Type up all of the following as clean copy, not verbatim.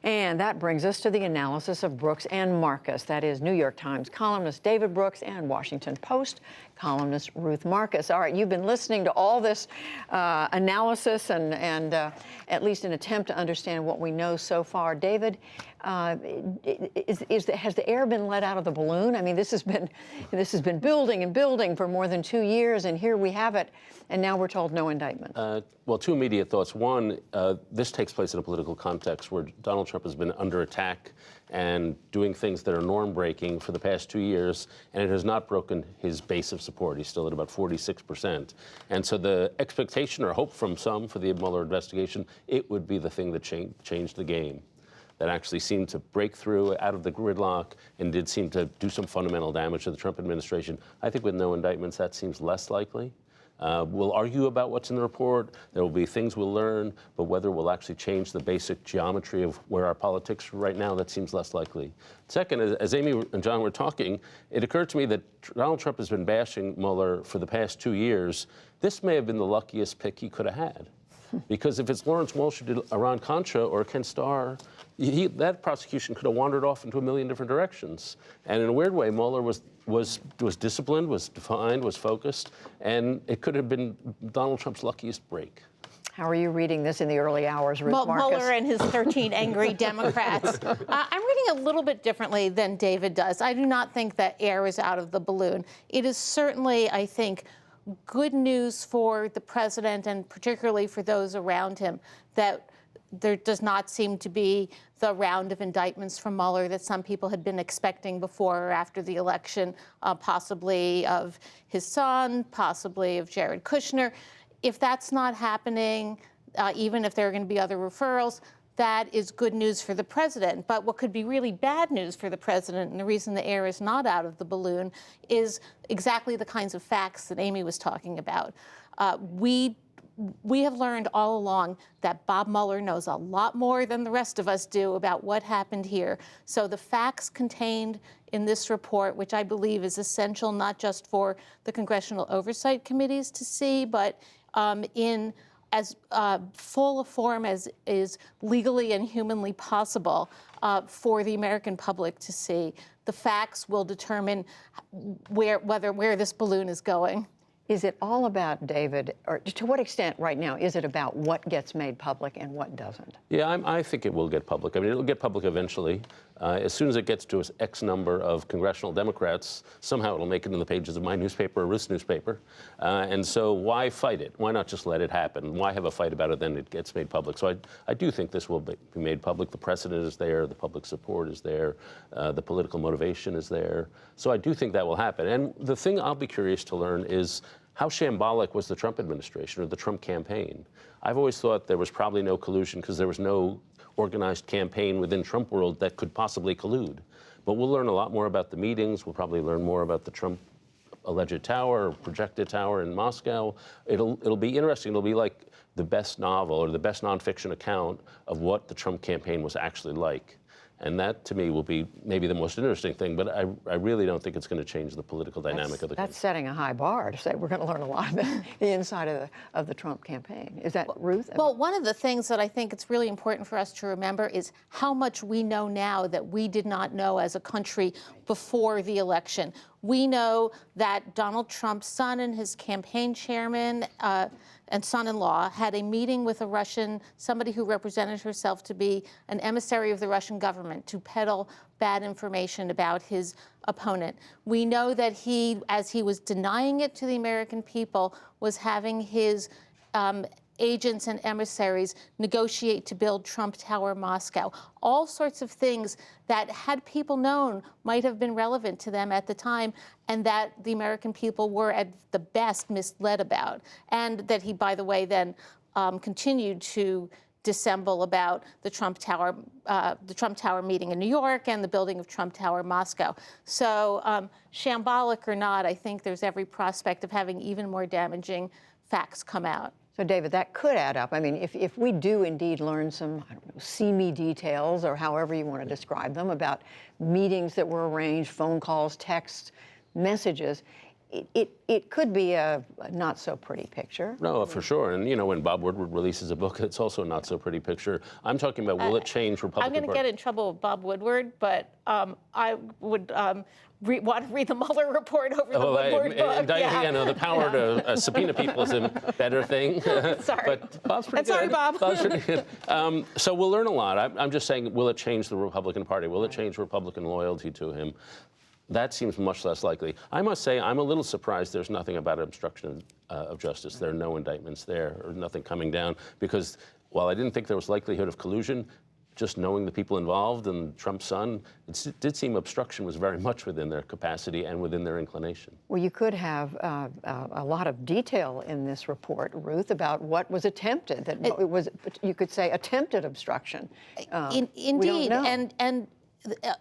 And that brings us to the analysis of Brooks and Marcus. That is New York Times columnist David Brooks and Washington Post columnist Ruth Marcus. All right, you've been listening to all this analysis and at least an attempt to understand what we know so far. David, has the air been let out of the balloon? I mean, this has been building and building for more than 2 years, and here we have it, and now we're told no indictment. Well, two immediate thoughts. One, this takes place in a political context where Donald Trump has been under attack and doing things that are norm-breaking for the past 2 years, and it has not broken his base of support. He's still at about 46%. And so the expectation or hope from some for the Mueller investigation, it would be the thing that changed the game, that actually seemed to break through out of the gridlock and did seem to do some fundamental damage to the Trump administration. I think with no indictments, that seems less likely. We'll argue about what's in the report. There will be things we'll learn, but whether we'll actually change the basic geometry of where our politics are right now, that seems less likely. Second, as Amy and John were talking, it occurred to me that Donald Trump has been bashing Mueller for the past 2 years. This may have been the luckiest pick he could have had. Because if it's Lawrence Walsh who did Iran-Contra or Ken Starr, that prosecution could have wandered off into a million different directions. And in a weird way, Mueller was disciplined, was defined, was focused, and it could have been Donald Trump's luckiest break. How are you reading this in the early hours, Ruth Marcus? Mueller and his 13 angry Democrats. I'm reading a little bit differently than David does. I do not think that air is out of the balloon. It is certainly, I think, good news for the president and particularly for those around him that there does not seem to be the round of indictments from Mueller that some people had been expecting before or after the election, possibly of his son, possibly of Jared Kushner. If that's not happening, even if there are going to be other referrals, that is good news for the president. But what could be really bad news for the president, and the reason the air is not out of the balloon, is exactly the kinds of facts that Amy was talking about. We have learned all along that Bob Mueller knows a lot more than the rest of us do about what happened here. So the facts contained in this report, which I believe is essential not just for the congressional oversight committees to see, but in as full a form as is legally and humanly possible for the American public to see. The facts will determine where this balloon is going. Is it all about, David, or to what extent right now is it about what gets made public and what doesn't? Yeah, I think it will get public. I mean, it'll get public eventually. As soon as it gets to X number of congressional Democrats, somehow it'll make it in the pages of my newspaper or Ruth's newspaper. And so why fight it? Why not just let it happen? Why have a fight about it then it gets made public? So I do think this will be made public. The precedent is there. The public support is there. The political motivation is there. So I do think that will happen. And the thing I'll be curious to learn is how shambolic was the Trump administration or the Trump campaign? I've always thought there was probably no collusion because there was no organized campaign within Trump world that could possibly collude. But we'll learn a lot more about the meetings. We'll probably learn more about the Trump alleged tower or projected tower in Moscow. It'll be interesting. It'll be like the best novel or the best nonfiction account of what the Trump campaign was actually like. And that, to me, will be maybe the most interesting thing. But I really don't think it's going to change the political dynamic of the country. That's setting a high bar to say we're going to learn a lot about the inside of the Trump campaign. Is that, Ruth? Well, one of the things that I think it's really important for us to remember is how much we know now that we did not know as a country before the election. We know that Donald Trump's son and his campaign chairman and son-in-law had a meeting with a Russian, somebody who represented herself to be an emissary of the Russian government to peddle bad information about his opponent. We know that he, as he was denying it to the American people, was having his agents and emissaries negotiate to build Trump Tower Moscow. All sorts of things that, had people known, might have been relevant to them at the time, and that the American people were at the best misled about. And that he, by the way, then continued to dissemble about the Trump Tower meeting in New York and the building of Trump Tower Moscow. So shambolic or not, I think there's every prospect of having even more damaging facts come out. So, David, that could add up. I mean, if we do indeed learn some, I don't know, seamy details or however you want to describe them about meetings that were arranged, phone calls, texts, messages, it could be a not so pretty picture. No, for sure. And, when Bob Woodward releases a book, it's also a not so pretty picture. I'm talking about, will it change Republican I'm going to get in trouble with Bob Woodward, but I would want to read the Mueller report over the Woodward book. The power to subpoena people is a better thing. Sorry. But Bob's pretty good. Sorry, Bob. Bob's pretty good. So we'll learn a lot. I'm just saying, will it change the Republican Party? Will it change Republican loyalty to him? That seems much less likely. I must say, I'm a little surprised there's nothing about obstruction of justice. There are no indictments there, or nothing coming down, because while I didn't think there was likelihood of collusion, just knowing the people involved and Trump's son, it did seem obstruction was very much within their capacity and within their inclination. Well, you could have a lot of detail in this report, Ruth, about what was attempted. That it was, you could say, attempted obstruction. Indeed, we don't know. and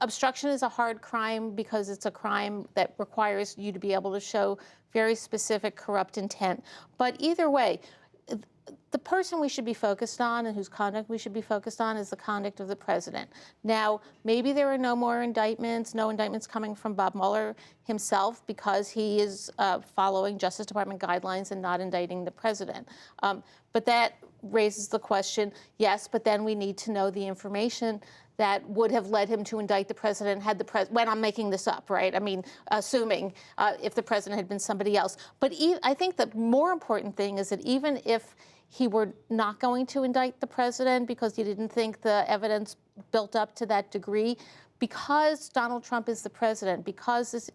obstruction is a hard crime because it's a crime that requires you to be able to show very specific corrupt intent. But either way, the person we should be focused on and whose conduct we should be focused on is the conduct of the president. Now, maybe there are no more indictments, no indictments coming from Bob Mueller himself because he is following Justice Department guidelines and not indicting the president. But that raises the question, yes, but then we need to know the information that would have led him to indict the president had the when I'm making this up, right? I mean, assuming if the president had been somebody else. But I think the more important thing is that even if he were not going to indict the president because he didn't think the evidence built up to that degree, because Donald Trump is the president, because this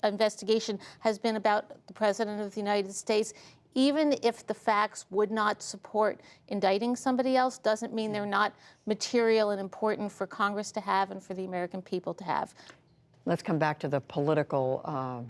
investigation has been about the president of the United States, even if the facts would not support indicting somebody else, doesn't mean they're not material and important for Congress to have and for the American people to have. Let's come back to the political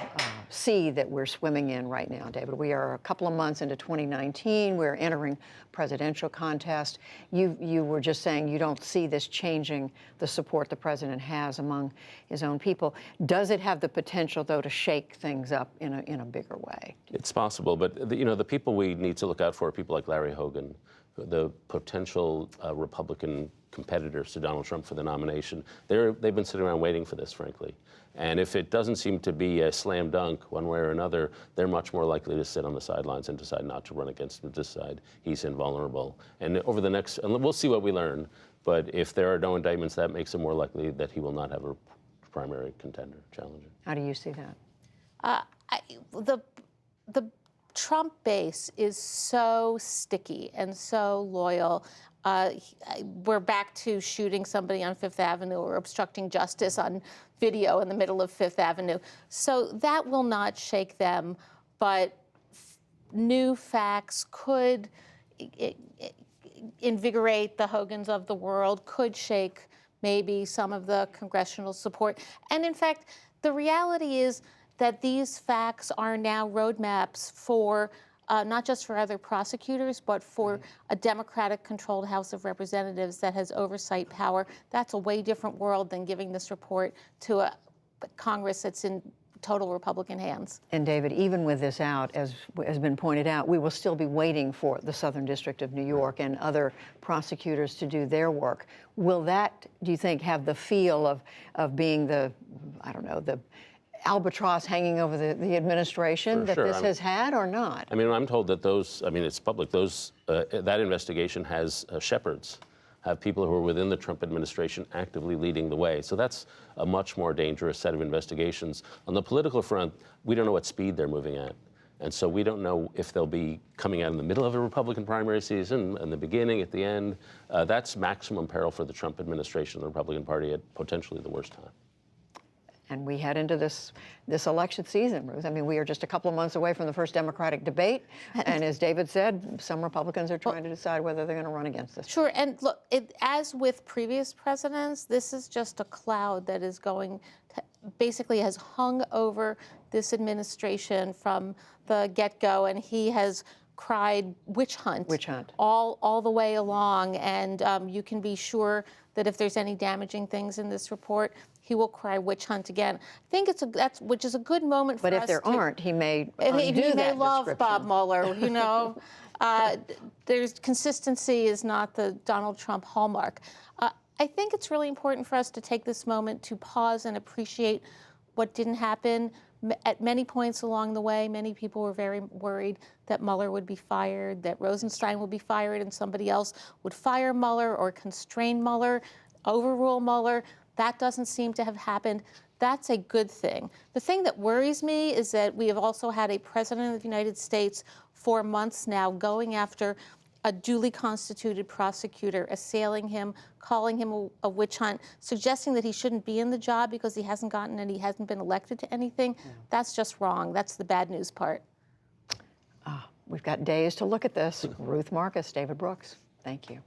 sea that we're swimming in right now, David. We are a couple of months into 2019. We're entering presidential contest. You were just saying you don't see this changing the support the president has among his own people. Does it have the potential, though, to shake things up in a bigger way? It's possible, but the people we need to look out for are people like Larry Hogan, the potential Republican competitors to Donald Trump for the nomination. They've been sitting around waiting for this, frankly. And if it doesn't seem to be a slam dunk one way or another, they're much more likely to sit on the sidelines and decide not to run against him, decide he's invulnerable. And over the next, and we'll see what we learn, but if there are no indictments, that makes it more likely that he will not have a primary contender, challenger. How do you see that? The Trump base is so sticky and so loyal. We're back to shooting somebody on Fifth Avenue or obstructing justice on video in the middle of Fifth Avenue. So that will not shake them, but new facts could invigorate the Hogans of the world, could shake maybe some of the congressional support. And in fact, the reality is that these facts are now roadmaps for not just for other prosecutors, but for a Democratic-controlled House of Representatives that has oversight power. That's a way different world than giving this report to a Congress that's in total Republican hands. And David, even with this out, as has been pointed out, we will still be waiting for the Southern District of New York and other prosecutors to do their work. Will that, do you think, have the feel of being the, I don't know, the albatross hanging over the administration that this has had, or not? I mean, I'm told that it's public, that investigation has shepherds, have people who are within the Trump administration actively leading the way. So that's a much more dangerous set of investigations. On the political front, we don't know what speed they're moving at. And so we don't know if they'll be coming out in the middle of a Republican primary season, in the beginning, at the end. That's maximum peril for the Trump administration and the Republican Party at potentially the worst time. And we head into this election season, Ruth. I mean, we are just a couple of months away from the first Democratic debate. And as David said, some Republicans are trying to decide whether they're going to run against this. Sure. And look, as with previous presidents, this is just a cloud that is basically has hung over this administration from the get-go. And he has cried witch hunt, all the way along. And you can be sure that if there's any damaging things in this report, he will cry witch hunt again. I think which is a good moment for us. But if there aren't, he may undo that He may love description. Bob Mueller, you know. There's consistency is not the Donald Trump hallmark. I think it's really important for us to take this moment to pause and appreciate what didn't happen At many points along the way, many people were very worried that Mueller would be fired, that Rosenstein would be fired, and somebody else would fire Mueller or constrain Mueller, overrule Mueller. That doesn't seem to have happened. That's a good thing. The thing that worries me is that we have also had a president of the United States for months now going after a duly constituted prosecutor, assailing him, calling him a witch hunt, suggesting that he shouldn't be in the job because he hasn't been elected to anything. Yeah. That's just wrong. That's the bad news part. We've got days to look at this. Ruth Marcus, David Brooks, thank you.